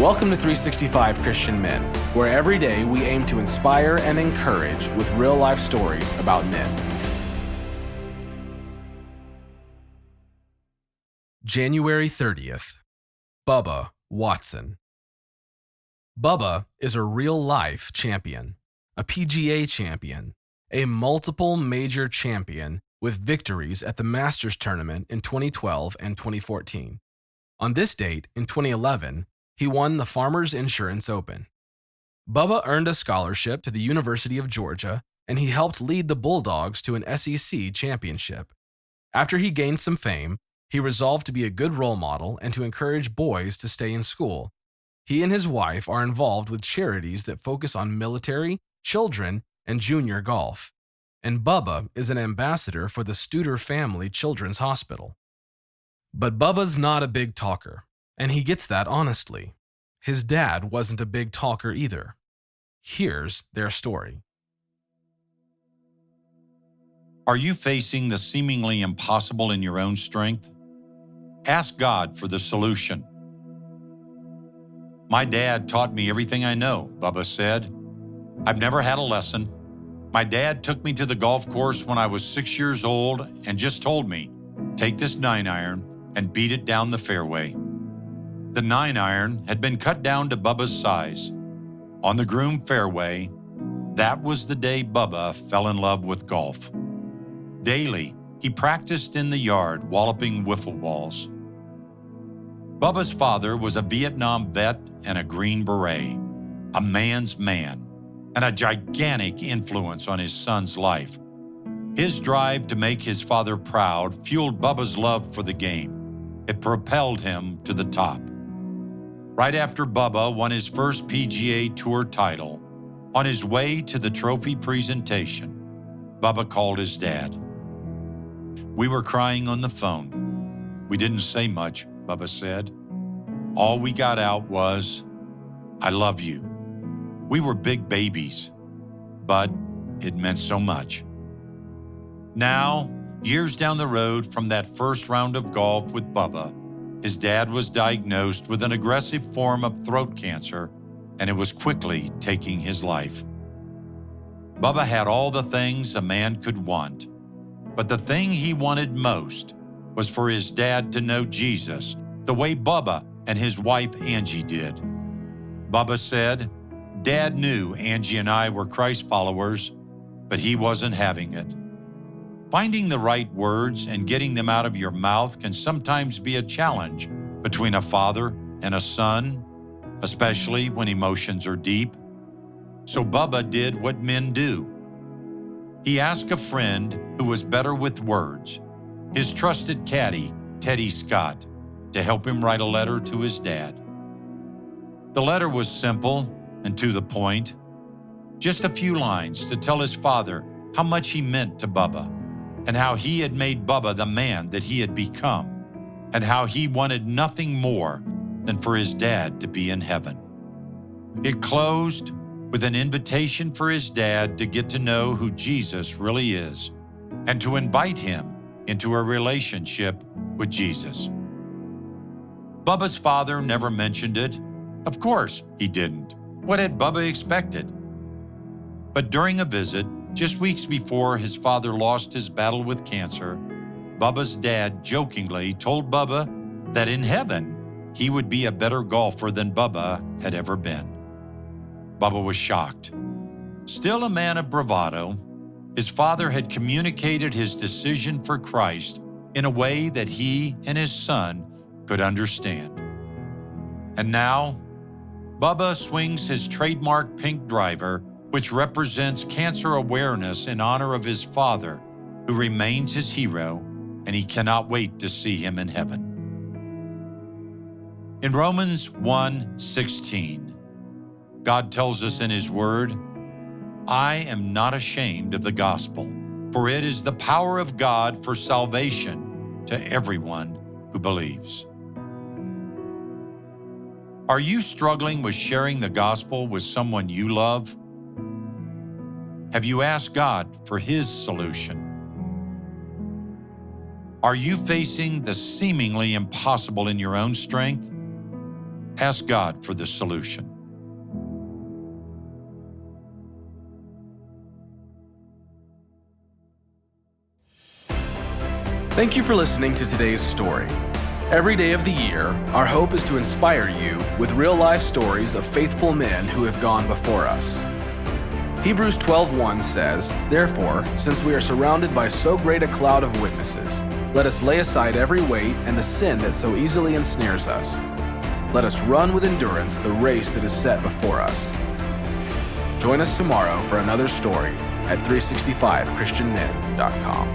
Welcome to 365 Christian Men, where every day we aim to inspire and encourage with real-life stories about men. January 30th. Bubba Watson. Bubba is a real-life champion, a PGA champion, a multiple major champion with victories at the Masters tournament in 2012 and 2014. On this date, in 2011, he won the Farmers Insurance Open. Bubba earned a scholarship to the University of Georgia, and he helped lead the Bulldogs to an SEC championship. After he gained some fame, he resolved to be a good role model and to encourage boys to stay in school. He and his wife are involved with charities that focus on military, children, and junior golf. And Bubba is an ambassador for the Studer Family Children's Hospital. But Bubba's not a big talker, and he gets that honestly. His dad wasn't a big talker either. Here's their story. Are you facing the seemingly impossible in your own strength? Ask God for the solution. My dad taught me everything I know, Bubba said. I've never had a lesson. My dad took me to the golf course when I was 6 years old and just told me, take this 9-iron and beat it down the fairway. The 9-iron had been cut down to Bubba's size. On the groomed fairway, that was the day Bubba fell in love with golf. Daily, he practiced in the yard, walloping wiffle balls. Bubba's father was a Vietnam vet and a Green Beret, a man's man, and a gigantic influence on his son's life. His drive to make his father proud fueled Bubba's love for the game. It propelled him to the top. Right after Bubba won his first PGA Tour title, on his way to the trophy presentation, Bubba called his dad. We were crying on the phone. We didn't say much, Bubba said. All we got out was, I love you. We were big babies, but it meant so much. Now, years down the road from that first round of golf with Bubba, his dad was diagnosed with an aggressive form of throat cancer, and it was quickly taking his life. Bubba had all the things a man could want, but the thing he wanted most was for his dad to know Jesus the way Bubba and his wife Angie did. Bubba said, Dad knew Angie and I were Christ followers, but he wasn't having it. Finding the right words and getting them out of your mouth can sometimes be a challenge between a father and a son, especially when emotions are deep. So Bubba did what men do. He asked a friend who was better with words, his trusted caddy, Teddy Scott, to help him write a letter to his dad. The letter was simple and to the point, just a few lines to tell his father how much he meant to Bubba, and how he had made Bubba the man that he had become, and how he wanted nothing more than for his dad to be in heaven. It closed with an invitation for his dad to get to know who Jesus really is, and to invite him into a relationship with Jesus. Bubba's father never mentioned it. Of course he didn't. What had Bubba expected? But during a visit, just weeks before his father lost his battle with cancer, Bubba's dad jokingly told Bubba that in heaven, he would be a better golfer than Bubba had ever been. Bubba was shocked. Still a man of bravado, his father had communicated his decision for Christ in a way that he and his son could understand. And now, Bubba swings his trademark pink driver, which represents cancer awareness in honor of his father, who remains his hero, and he cannot wait to see him in heaven. In Romans 1:16, God tells us in his word, I am not ashamed of the gospel, for it is the power of God for salvation to everyone who believes. Are you struggling with sharing the gospel with someone you love? Have you asked God for his solution? Are you facing the seemingly impossible in your own strength? Ask God for the solution. Thank you for listening to today's story. Every day of the year, our hope is to inspire you with real-life stories of faithful men who have gone before us. Hebrews 12:1 says, "Therefore, since we are surrounded by so great a cloud of witnesses, let us lay aside every weight and the sin that so easily ensnares us. Let us run with endurance the race that is set before us." Join us tomorrow for another story at 365christianmen.com.